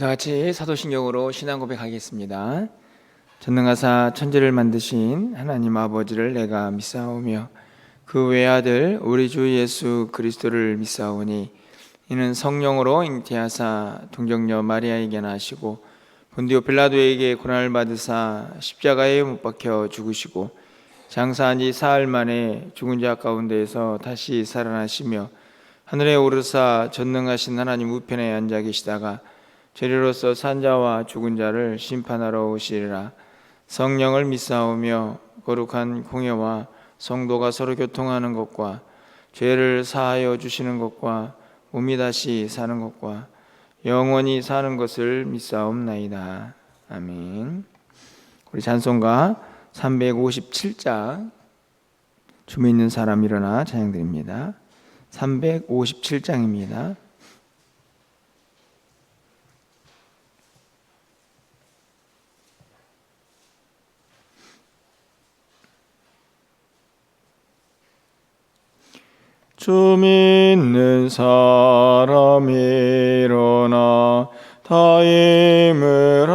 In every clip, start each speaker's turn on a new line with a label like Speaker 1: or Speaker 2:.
Speaker 1: 다 같이 사도신경으로 신앙 고백하겠습니다. 전능하사 천지를 만드신 하나님 아버지를 내가 믿사오며 그 외아들 우리 주 예수 그리스도를 믿사오니 이는 성령으로 잉태하사 동정녀 마리아에게 나시고 본디오 빌라도에게 고난을 받으사 십자가에 못 박혀 죽으시고 장사한 지 사흘 만에 죽은 자 가운데에서 다시 살아나시며 하늘에 오르사 전능하신 하나님 우편에 앉아 계시다가 죄리로서 산 자와 죽은 자를 심판하러 오시리라. 성령을 믿사오며 거룩한 공예와 성도가 서로 교통하는 것과 죄를 사하여 주시는 것과 몸이 다시 사는 것과 영원히 사는 것을 믿사옵나이다. 아멘. 우리 찬송가 357장 춤에 있는 사람 일어나 찬양드립니다. 357장입니다. 주 믿는 사람 일어나 다 힘을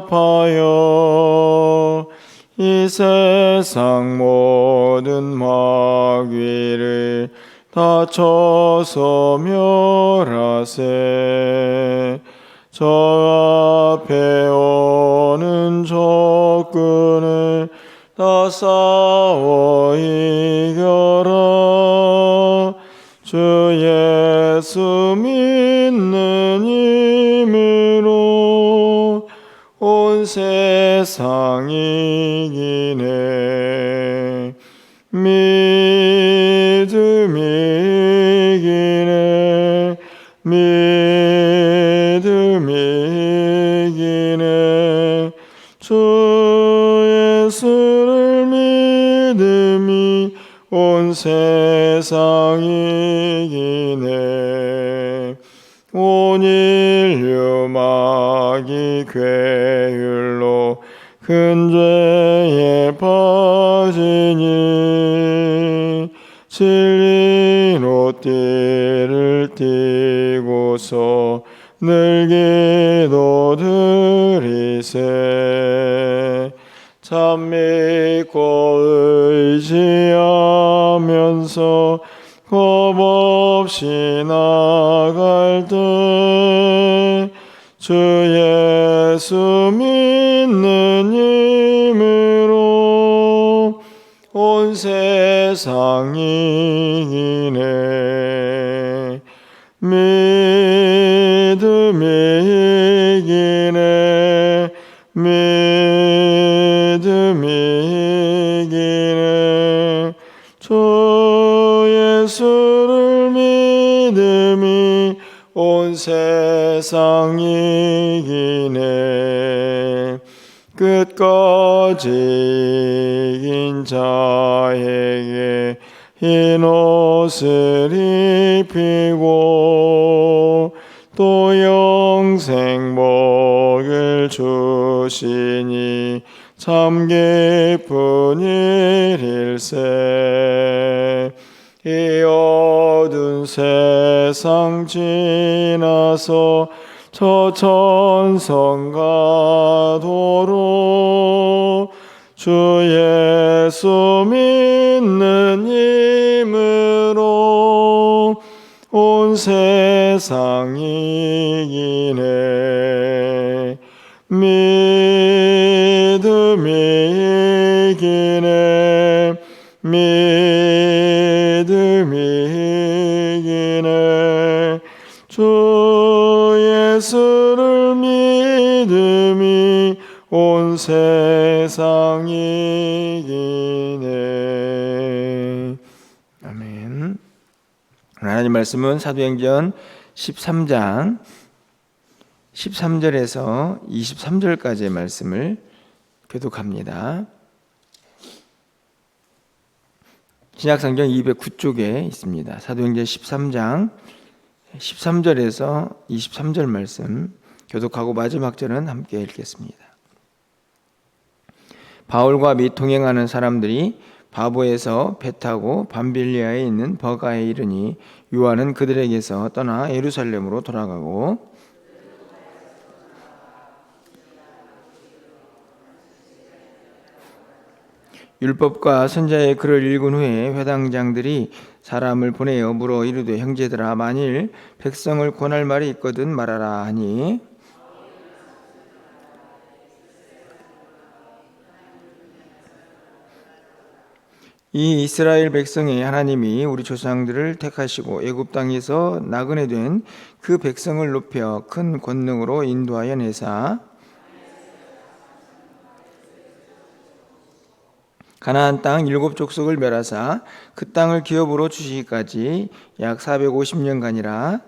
Speaker 1: 합하여 이 세상 모든 마귀를 다 쳐서 멸하세. 저 앞에 오는 적군을 다 싸워 이겨라. 주 예수 믿는 힘으로 온 세상 이기네. 믿음이 이기네. 믿음이 이기네. 주 예수를 믿음이 온 세상 이기네. 온 인류 마귀 괴율로 큰 죄에 빠지니 진리로 띠를 띠고서 늘 기도드리세. 참 믿고 의지하면서 겁없이 나갈 때 주 예수 믿는 힘으로 온 세상 이기네. 믿음이 이기네. 믿음이 이기네. 주 예수를 믿음이 온 세상 이기네. 끝까지 이긴 자에게 흰 옷을 입히고 또 영생 복을 주시니 참 기쁜 일일세. 이 어두운 세상 지나서 저 천성과 도로 주 예수 믿는 힘으로 온 세상 이기네. 믿음이 이기네. 믿음이 이기네. 주 예수를 믿음이 온 세상 이기네. 아멘. 하나님 말씀은 사도행전 13장 13절에서 23절까지의 말씀을 교독합니다. 신약성경 209쪽에 있습니다. 사도행전 13장 13절에서 23절 말씀 교독하고 마지막 절은 함께 읽겠습니다. 바울과 및 동행하는 사람들이 바보에서 배 타고 밤빌리아에 있는 버가에 이르니 요한은 그들에게서 떠나 예루살렘으로 돌아가고 율법과 선자의 글을 읽은 후에 회당장들이 사람을 보내어 물어 이르되 형제들아 만일 백성을 권할 말이 있거든 말하라 하니 이 이스라엘 백성의 하나님이 우리 조상들을 택하시고 애굽 땅에서 나그네 된 그 백성을 높여 큰 권능으로 인도하여 내사 가나안 땅 7족속을 멸하사 그 땅을 기업으로 주시기까지 약 450년간이라.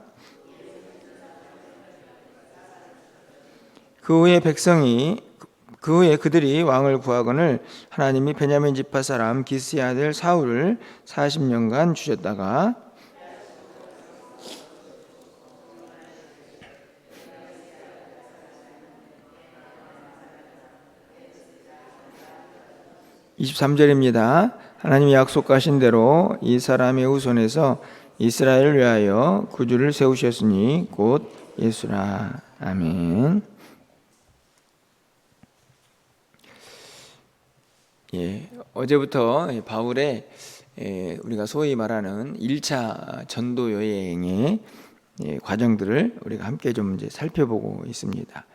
Speaker 1: 그 후에 그들이 왕을 구하거늘 하나님이 베냐민 지파 사람 기스의 아들 사울을 40년간 주셨다가 23절입니다. 하나님이 약속하신 대로 이 사람의 후손에서 이스라엘을 위하여 구주를 세우셨으니 곧 예수라. 아멘. 어제부터 바울의 우리가 소위 말하는 1차 전도 여행의 과정들을 우리가 함께 좀 이제 살펴보고 있습니다.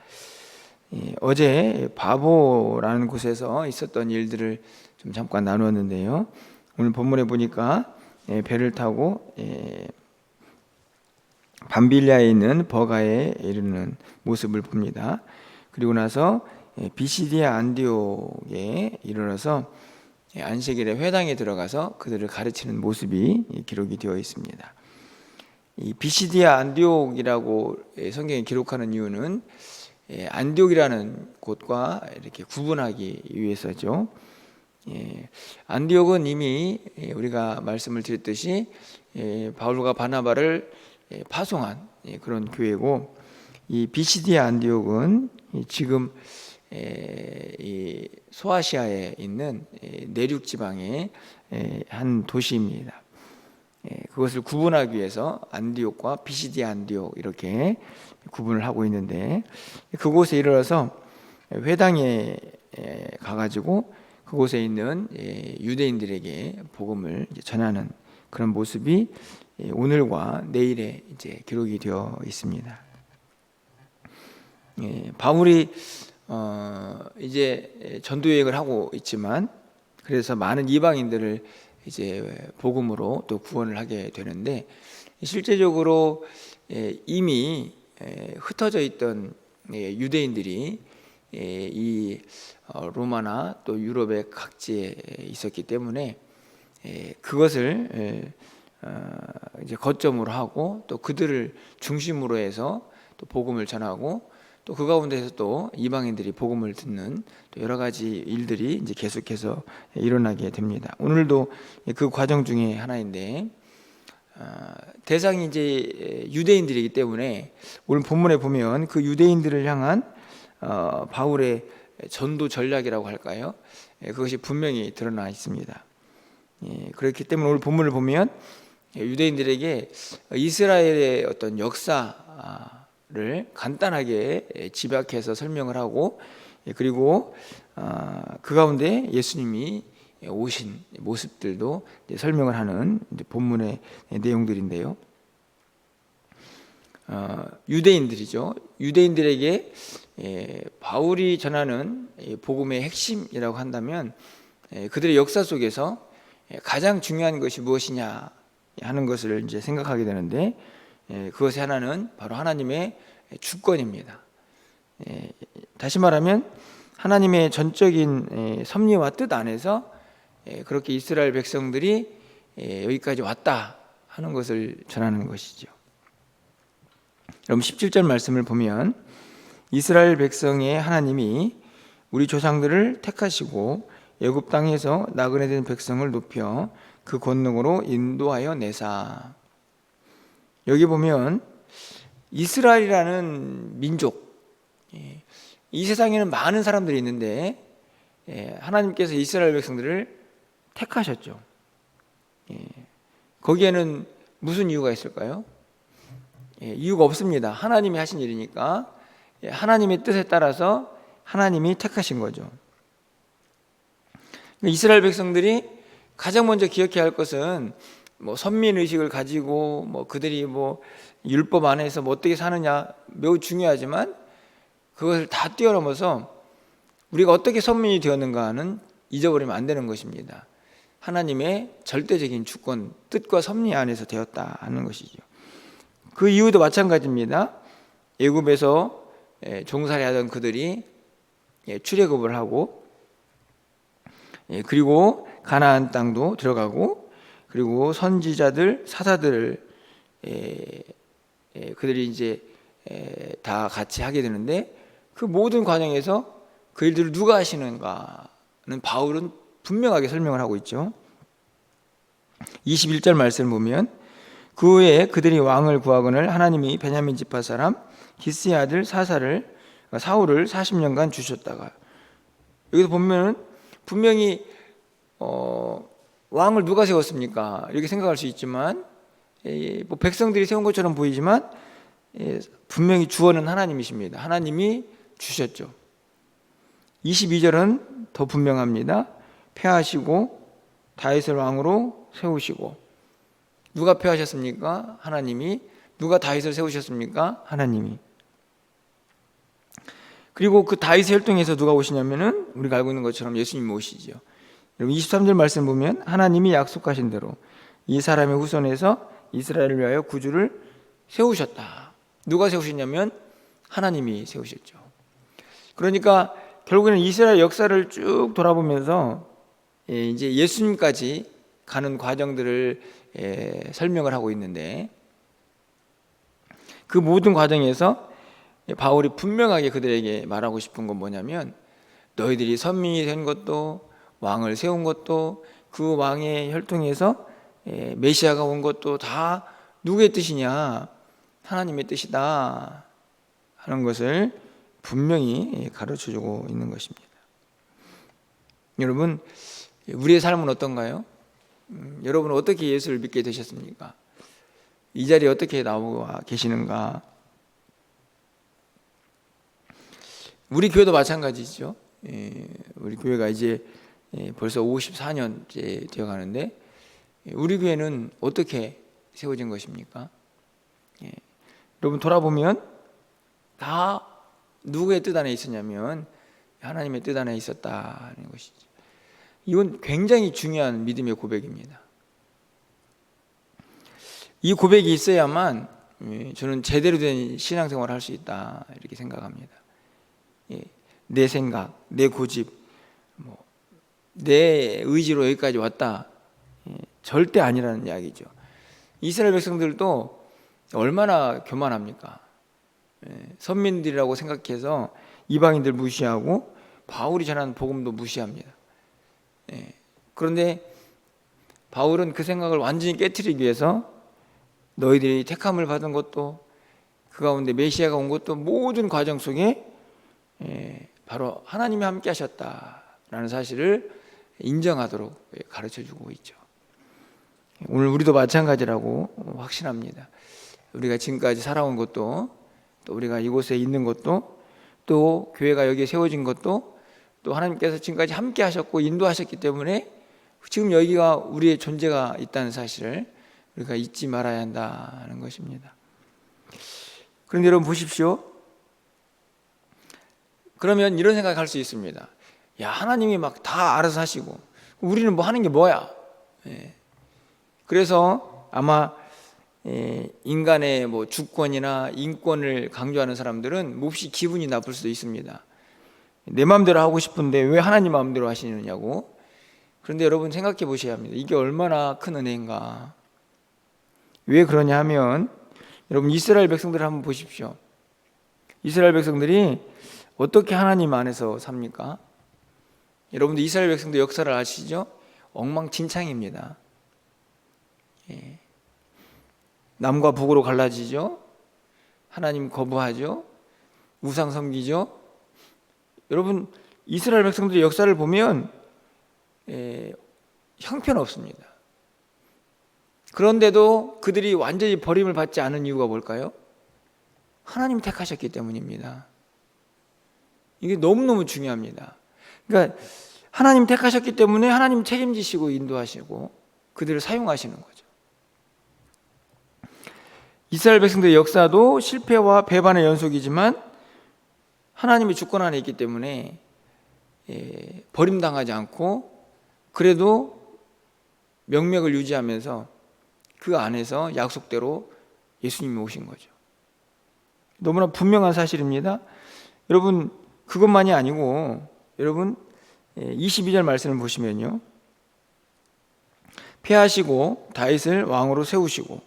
Speaker 1: 어제 바보라는 곳에서 있었던 일들을 좀 잠깐 나누었는데요. 오늘 본문에 보니까 배를 타고 밤빌리아에 있는 버가에 이르는 모습을 봅니다. 그리고 나서 비시디아 안디옥에 이르러서 안식일에 회당에 들어가서 그들을 가르치는 모습이 기록이 되어 있습니다. 이 비시디아 안디옥이라고 성경에 기록하는 이유는 안디옥이라는 곳과 이렇게 구분하기 위해서죠. 안디옥은 이미 우리가 말씀을 드렸듯이 바울과 바나바를 파송한 그런 교회고, 이 비시디아 안디옥은 지금 이 소아시아에 있는 내륙 지방의 한 도시입니다. 그것을 구분하기 위해서 안디옥과 비시디아 안디옥 이렇게 구분을 하고 있는데, 그곳에 이르러서 회당에 가가지고 그곳에 있는 유대인들에게 복음을 전하는 그런 모습이 오늘과 내일에 이제 기록이 되어 있습니다. 바울이 이제 전도 여행을 하고 있지만, 그래서 많은 이방인들을 이제 복음으로 또 구원을 하게 되는데, 실제적으로 이미 흩어져 있던 유대인들이 이 로마나 또 유럽의 각지에 있었기 때문에 그것을 이제 거점으로 하고 또 그들을 중심으로 해서 또 복음을 전하고, 또 그 가운데서 또 이방인들이 복음을 듣는 또 여러 가지 일들이 이제 계속해서 일어나게 됩니다. 오늘도 그 과정 중에 하나인데, 대상이 이제 유대인들이기 때문에 오늘 본문에 보면 그 유대인들을 향한 바울의 전도 전략이라고 할까요? 그것이 분명히 드러나 있습니다. 그렇기 때문에 오늘 본문을 보면 유대인들에게 이스라엘의 어떤 역사를 간단하게 집약해서 설명을 하고, 그리고 그 가운데 예수님이 오신 모습들도 설명을 하는 본문의 내용들인데요. 유대인들이죠. 유대인들에게 바울이 전하는 복음의 핵심이라고 한다면 그들의 역사 속에서 가장 중요한 것이 무엇이냐 하는 것을 이제 생각하게 되는데, 그것의 하나는 바로 하나님의 주권입니다. 다시 말하면 하나님의 전적인 섭리와 뜻 안에서 그렇게 이스라엘 백성들이 여기까지 왔다 하는 것을 전하는 것이죠. 여러분 17절 말씀을 보면 이스라엘 백성의 하나님이 우리 조상들을 택하시고 애굽 땅에서 나그네 된 백성을 높여 그 권능으로 인도하여 내사. 여기 보면 이스라엘이라는 민족, 이 세상에는 많은 사람들이 있는데 하나님께서 이스라엘 백성들을 택하셨죠. 거기에는 무슨 이유가 있을까요? 이유가 없습니다. 하나님이 하신 일이니까 하나님의 뜻에 따라서 하나님이 택하신 거죠. 이스라엘 백성들이 가장 먼저 기억해야 할 것은 뭐 선민 의식을 가지고 뭐 그들이 뭐 율법 안에서 뭐 어떻게 사느냐 매우 중요하지만 그것을 다 뛰어넘어서 우리가 어떻게 선민이 되었는가는 잊어버리면 안 되는 것입니다. 하나님의 절대적인 주권, 뜻과 섭리 안에서 되었다 하는 것이죠. 그 이유도 마찬가지입니다. 애굽에서 종살이하던 그들이 출애굽을 하고 그리고 가나안 땅도 들어가고 그리고 선지자들, 사사들을 그들이 이제 다 같이 하게 되는데 그 모든 과정에서 그 일들을 누가 하시는가는 바울은 분명하게 설명을 하고 있죠. 21절 말씀을 보면 그 후에 그들이 왕을 구하거늘 하나님이 베냐민 지파 사람 기스의 아들 사울을 40년간 주셨다가 여기서 보면 분명히 왕을 누가 세웠습니까? 이렇게 생각할 수 있지만 뭐 백성들이 세운 것처럼 보이지만 분명히 주어는 하나님이십니다. 하나님이 주셨죠. 22절은 더 분명합니다. 폐하시고 다윗을 왕으로 세우시고 누가 폐하셨습니까? 하나님이. 누가 다윗을 세우셨습니까? 하나님이. 그리고 그 다윗의 혈통에서 누가 오시냐면은 우리가 알고 있는 것처럼 예수님이 오시죠. 여러분 23절 말씀 보면 하나님이 약속하신 대로 이 사람의 후손에서 이스라엘을 위하여 구주를 세우셨다. 누가 세우셨냐면 하나님이 세우셨죠. 그러니까 결국에는 이스라엘 역사를 쭉 돌아보면서 이제 예수님까지 가는 과정들을 설명을 하고 있는데 그 모든 과정에서 바울이 분명하게 그들에게 말하고 싶은 건 뭐냐면 너희들이 선민이 된 것도 왕을 세운 것도 그 왕의 혈통에서 메시아가 온 것도 다 누구의 뜻이냐? 하나님의 뜻이다 하는 것을 분명히 가르쳐주고 있는 것입니다. 여러분 우리의 삶은 어떤가요? 여러분은 어떻게 예수를 믿게 되셨습니까? 이 자리에 어떻게 나와 계시는가? 우리 교회도 마찬가지죠. 우리 교회가 이제 벌써 54년째 되어가는데 우리 교회는 어떻게 세워진 것입니까? 여러분 돌아보면 다 누구의 뜻 안에 있었냐면 하나님의 뜻 안에 있었다는 것이죠. 이건 굉장히 중요한 믿음의 고백입니다. 이 고백이 있어야만 저는 제대로 된 신앙생활을 할 수 있다 이렇게 생각합니다. 내 생각, 내 고집, 내 의지로 여기까지 왔다 절대 아니라는 이야기죠. 이스라엘 백성들도 얼마나 교만합니까? 선민들이라고 생각해서 이방인들 무시하고 바울이 전하는 복음도 무시합니다. 그런데 바울은 그 생각을 완전히 깨트리기 위해서 너희들이 택함을 받은 것도 그 가운데 메시아가 온 것도 모든 과정 속에 바로 하나님이 함께 하셨다라는 사실을 인정하도록 가르쳐주고 있죠. 오늘 우리도 마찬가지라고 확신합니다. 우리가 지금까지 살아온 것도 또 우리가 이곳에 있는 것도 또 교회가 여기에 세워진 것도 또 하나님께서 지금까지 함께 하셨고 인도하셨기 때문에 지금 여기가 우리의 존재가 있다는 사실을 우리가 잊지 말아야 한다는 것입니다. 그런데 여러분 보십시오. 그러면 이런 생각할 수 있습니다. 야, 하나님이 막 다 알아서 하시고 우리는 뭐 하는 게 뭐야? 그래서 아마 인간의 뭐 주권이나 인권을 강조하는 사람들은 몹시 기분이 나쁠 수도 있습니다. 내 마음대로 하고 싶은데 왜 하나님 마음대로 하시느냐고. 그런데 여러분 생각해 보셔야 합니다. 이게 얼마나 큰 은혜인가. 왜 그러냐 하면 여러분 이스라엘 백성들을 한번 보십시오. 이스라엘 백성들이 어떻게 하나님 안에서 삽니까? 여러분들 이스라엘 백성들 역사를 아시죠? 엉망진창입니다. 남과 북으로 갈라지죠. 하나님 거부하죠. 우상 섬기죠. 여러분 이스라엘 백성들의 역사를 보면 형편없습니다. 그런데도 그들이 완전히 버림을 받지 않은 이유가 뭘까요? 하나님이 택하셨기 때문입니다. 이게 너무너무 중요합니다. 그러니까 하나님 택하셨기 때문에 하나님 책임지시고 인도하시고 그들을 사용하시는 거죠. 이스라엘 백성들의 역사도 실패와 배반의 연속이지만 하나님의 주권 안에 있기 때문에 버림당하지 않고 그래도 명맥을 유지하면서 그 안에서 약속대로 예수님이 오신 거죠. 너무나 분명한 사실입니다. 여러분, 그것만이 아니고 여러분 22절 말씀을 보시면요, 패하시고 다윗을 왕으로 세우시고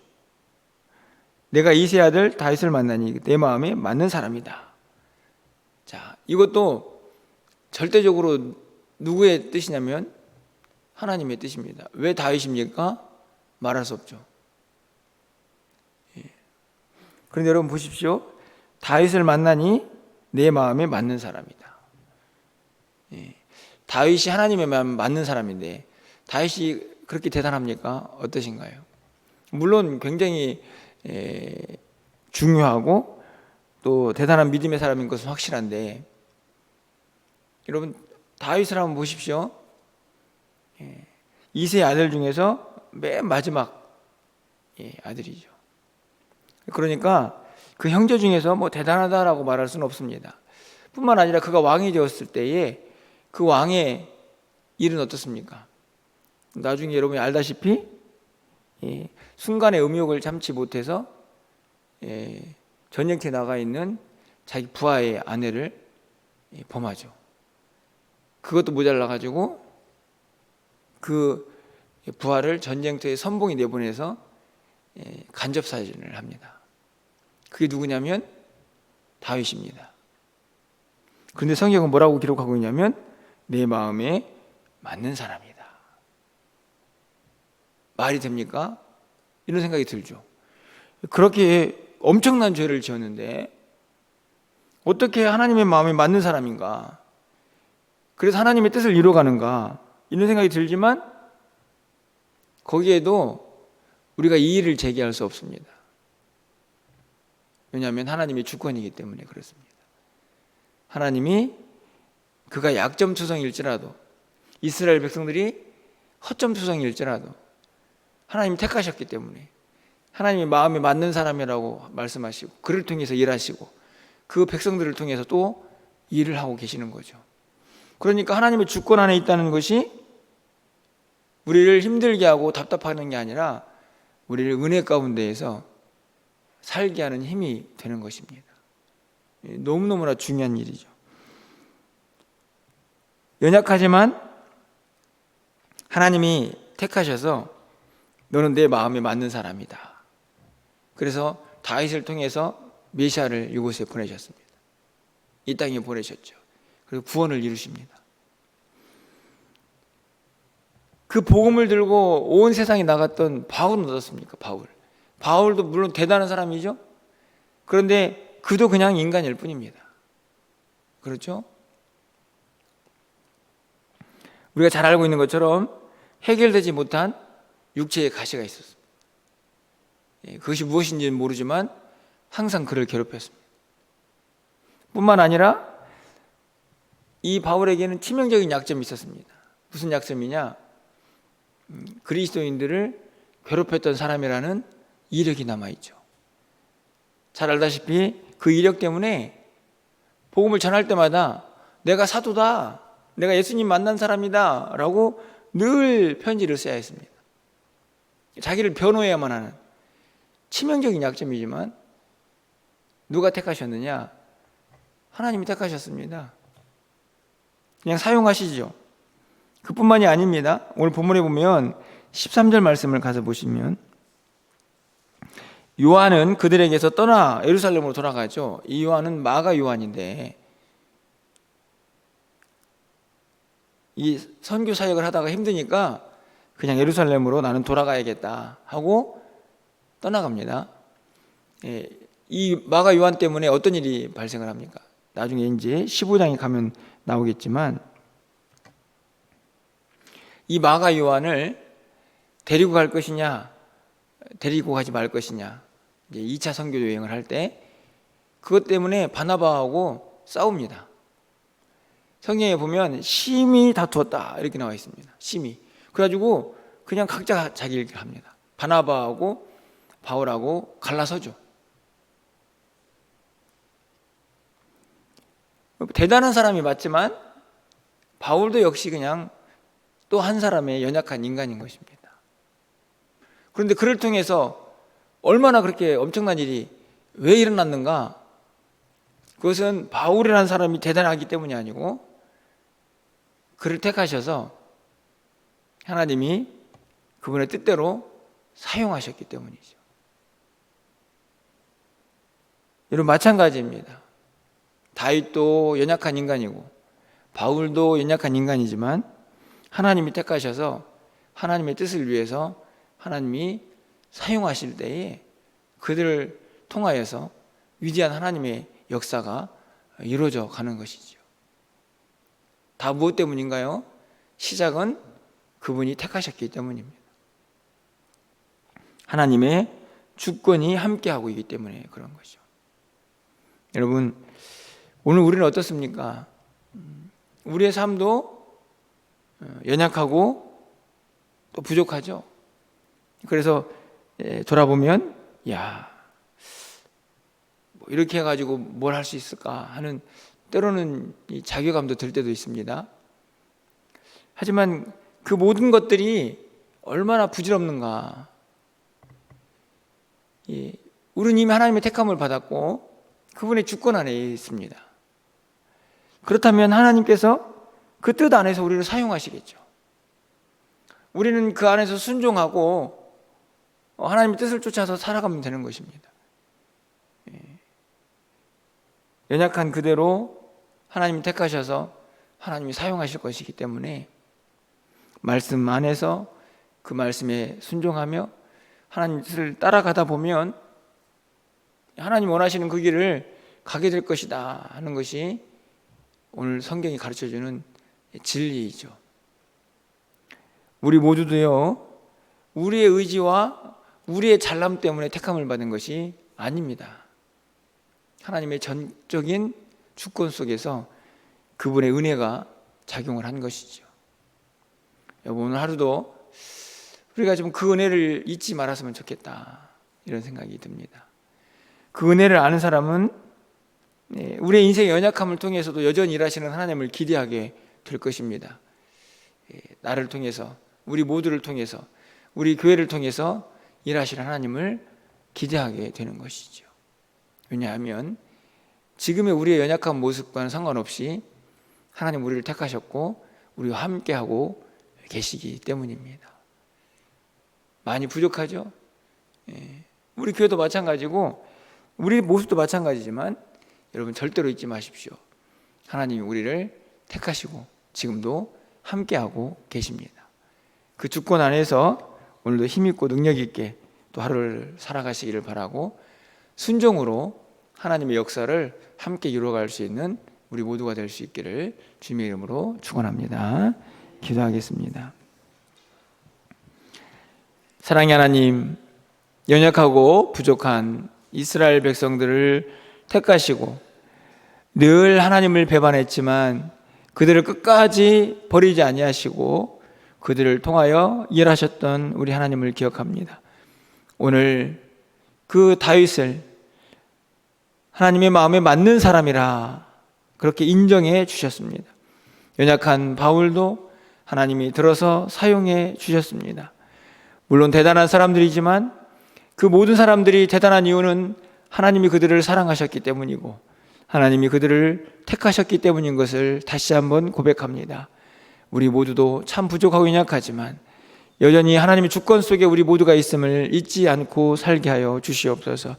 Speaker 1: 내가 이새 아들 다윗을 만나니 내 마음에 맞는 사람이다. 자, 이것도 절대적으로 누구의 뜻이냐면 하나님의 뜻입니다. 왜 다윗입니까? 말할 수 없죠. 그런데 여러분 보십시오. 다윗을 만나니 내 마음에 맞는 사람이다. 다윗이 하나님의 마음에 맞는 사람인데 다윗이 그렇게 대단합니까? 어떠신가요? 물론 굉장히 중요하고 또 대단한 믿음의 사람인 것은 확실한데 여러분 다윗을 한번 보십시오. 이세 아들 중에서 맨 마지막 아들이죠. 그러니까 그 형제 중에서 뭐 대단하다라고 말할 수는 없습니다. 뿐만 아니라 그가 왕이 되었을 때에 그 왕의 일은 어떻습니까? 나중에 여러분이 알다시피 순간의 음욕을 참지 못해서 전쟁터에 나가 있는 자기 부하의 아내를 범하죠. 그것도 모자라 가지고 그 부하를 전쟁터에 선봉이 내보내서 간접사진을 합니다. 그게 누구냐면 다윗입니다. 그런데 성경은 뭐라고 기록하고 있냐면 내 마음에 맞는 사람이다. 말이 됩니까? 이런 생각이 들죠. 그렇게 엄청난 죄를 지었는데 어떻게 하나님의 마음에 맞는 사람인가? 그래서 하나님의 뜻을 이루어가는가? 이런 생각이 들지만 거기에도 우리가 이의를 제기할 수 없습니다. 왜냐하면 하나님의 주권이기 때문에 그렇습니다. 하나님이 그가 약점투성일지라도 이스라엘 백성들이 허점투성일지라도 하나님이 택하셨기 때문에 하나님의 마음에 맞는 사람이라고 말씀하시고 그를 통해서 일하시고 그 백성들을 통해서 또 일을 하고 계시는 거죠. 그러니까 하나님의 주권 안에 있다는 것이 우리를 힘들게 하고 답답하는 게 아니라 우리를 은혜 가운데에서 살게 하는 힘이 되는 것입니다. 너무너무나 중요한 일이죠. 연약하지만 하나님이 택하셔서 너는 내 마음에 맞는 사람이다. 그래서 다윗을 통해서 메시아를 이곳에 보내셨습니다. 이 땅에 보내셨죠. 그리고 구원을 이루십니다. 그 복음을 들고 온 세상에 나갔던 바울은 어떻습니까? 바울도 물론 대단한 사람이죠. 그런데 그도 그냥 인간일 뿐입니다. 그렇죠? 우리가 잘 알고 있는 것처럼 해결되지 못한 육체의 가시가 있었습니다. 그것이 무엇인지는 모르지만 항상 그를 괴롭혔습니다. 뿐만 아니라 이 바울에게는 치명적인 약점이 있었습니다. 무슨 약점이냐? 그리스도인들을 괴롭혔던 사람이라는 이력이 남아있죠. 잘 알다시피 그 이력 때문에 복음을 전할 때마다 내가 사도다, 내가 예수님 만난 사람이다 라고 늘 편지를 써야 했습니다. 자기를 변호해야만 하는 치명적인 약점이지만 누가 택하셨느냐? 하나님이 택하셨습니다. 그냥 사용하시죠. 그뿐만이 아닙니다. 오늘 본문에 보면 13절 말씀을 가서 보시면 요한은 그들에게서 떠나 예루살렘으로 돌아가죠. 이 요한은 마가 요한인데 이 선교 사역을 하다가 힘드니까 그냥 예루살렘으로 나는 돌아가야겠다 하고 떠나갑니다. 이 마가 요한 때문에 어떤 일이 발생을 합니까? 나중에 이제 15장에 가면 나오겠지만 이 마가 요한을 데리고 갈 것이냐 데리고 가지 말 것이냐 이제 2차 선교 여행을 할 때 그것 때문에 바나바하고 싸웁니다. 성경에 보면 심히 다투었다 이렇게 나와 있습니다. 심히. 그래가지고 그냥 각자 자기 일 합니다. 바나바하고 바울하고 갈라서죠. 대단한 사람이 맞지만 바울도 역시 그냥 또 한 사람의 연약한 인간인 것입니다. 그런데 그를 통해서 얼마나 그렇게 엄청난 일이 왜 일어났는가? 그것은 바울이라는 사람이 대단하기 때문이 아니고 그를 택하셔서 하나님이 그분의 뜻대로 사용하셨기 때문이죠. 여러분, 마찬가지입니다. 다윗도 연약한 인간이고 바울도 연약한 인간이지만 하나님이 택하셔서 하나님의 뜻을 위해서 하나님이 사용하실 때에 그들을 통하여서 위대한 하나님의 역사가 이루어져 가는 것이죠. 다 무엇 때문인가요? 시작은 그분이 택하셨기 때문입니다. 하나님의 주권이 함께하고 있기 때문에 그런 것이죠. 여러분, 오늘 우리는 어떻습니까? 우리의 삶도 연약하고 또 부족하죠. 그래서 돌아보면 뭐 이렇게 해가지고 뭘 할 수 있을까 하는 때로는 이 자괴감도 들 때도 있습니다. 하지만 그 모든 것들이 얼마나 부질없는가. 우리는 이미 하나님의 택함을 받았고 그분의 주권 안에 있습니다. 그렇다면 하나님께서 그 뜻 안에서 우리를 사용하시겠죠. 우리는 그 안에서 순종하고 하나님의 뜻을 쫓아서 살아가면 되는 것입니다. 연약한 그대로 하나님이 택하셔서 하나님이 사용하실 것이기 때문에 말씀 안에서 그 말씀에 순종하며 하나님 뜻을 따라가다 보면 하나님 원하시는 그 길을 가게 될 것이다 하는 것이 오늘 성경이 가르쳐주는 진리이죠. 우리 모두도요, 우리의 의지와 우리의 잘남 때문에 택함을 받은 것이 아닙니다. 하나님의 전적인 주권 속에서 그분의 은혜가 작용을 한 것이죠. 여러분, 오늘 하루도 우리가 좀 그 은혜를 잊지 말았으면 좋겠다 이런 생각이 듭니다. 그 은혜를 아는 사람은 우리의 인생의 연약함을 통해서도 여전히 일하시는 하나님을 기대하게 될 것입니다. 나를 통해서, 우리 모두를 통해서, 우리 교회를 통해서 일하시는 하나님을 기대하게 되는 것이죠. 왜냐하면 지금의 우리의 연약한 모습과는 상관없이 하나님 우리를 택하셨고 우리와 함께하고 계시기 때문입니다. 많이 부족하죠? 우리 교회도 마찬가지고 우리 모습도 마찬가지지만 여러분 절대로 잊지 마십시오. 하나님이 우리를 택하시고 지금도 함께하고 계십니다. 그 주권 안에서 오늘도 힘있고 능력있게 또 하루를 살아가시기를 바라고 순종으로 하나님의 역사를 함께 이루어갈 수 있는 우리 모두가 될 수 있기를 주님의 이름으로 축원합니다. 기도하겠습니다. 사랑의 하나님, 연약하고 부족한 이스라엘 백성들을 택하시고 늘 하나님을 배반했지만 그들을 끝까지 버리지 아니하시고 그들을 통하여 일하셨던 우리 하나님을 기억합니다. 오늘 그 다윗을 하나님의 마음에 맞는 사람이라 그렇게 인정해 주셨습니다. 연약한 바울도 하나님이 들어서 사용해 주셨습니다. 물론 대단한 사람들이지만 그 모든 사람들이 대단한 이유는 하나님이 그들을 사랑하셨기 때문이고 하나님이 그들을 택하셨기 때문인 것을 다시 한번 고백합니다. 우리 모두도 참 부족하고 연약하지만 여전히 하나님의 주권 속에 우리 모두가 있음을 잊지 않고 살게 하여 주시옵소서.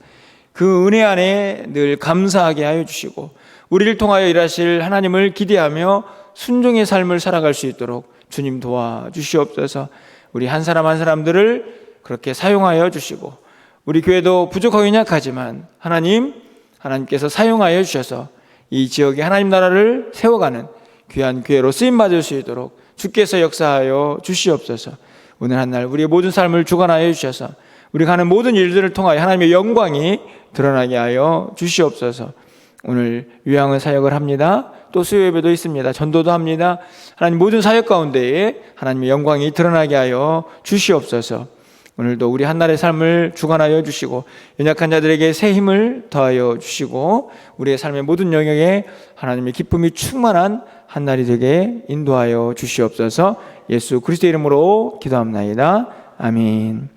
Speaker 1: 그 은혜 안에 늘 감사하게 하여 주시고 우리를 통하여 일하실 하나님을 기대하며 순종의 삶을 살아갈 수 있도록 주님 도와주시옵소서. 우리 한 사람 한 사람들을 그렇게 사용하여 주시고 우리 교회도 부족하고 연약하지만 하나님께서 사용하여 주셔서 이 지역에 하나님 나라를 세워가는 귀한 교회로 쓰임받을 수 있도록 주께서 역사하여 주시옵소서. 오늘 한날 우리의 모든 삶을 주관하여 주셔서 우리가 하는 모든 일들을 통하여 하나님의 영광이 드러나게 하여 주시옵소서. 오늘 요양원 사역을 합니다. 또 수요 예배도 있습니다. 전도도 합니다. 하나님 모든 사역 가운데에 하나님의 영광이 드러나게 하여 주시옵소서. 오늘도 우리 한날의 삶을 주관하여 주시고 연약한 자들에게 새 힘을 더하여 주시고 우리의 삶의 모든 영역에 하나님의 기쁨이 충만한 한날이 되게 인도하여 주시옵소서. 예수 그리스도의 이름으로 기도합나이다. 아멘.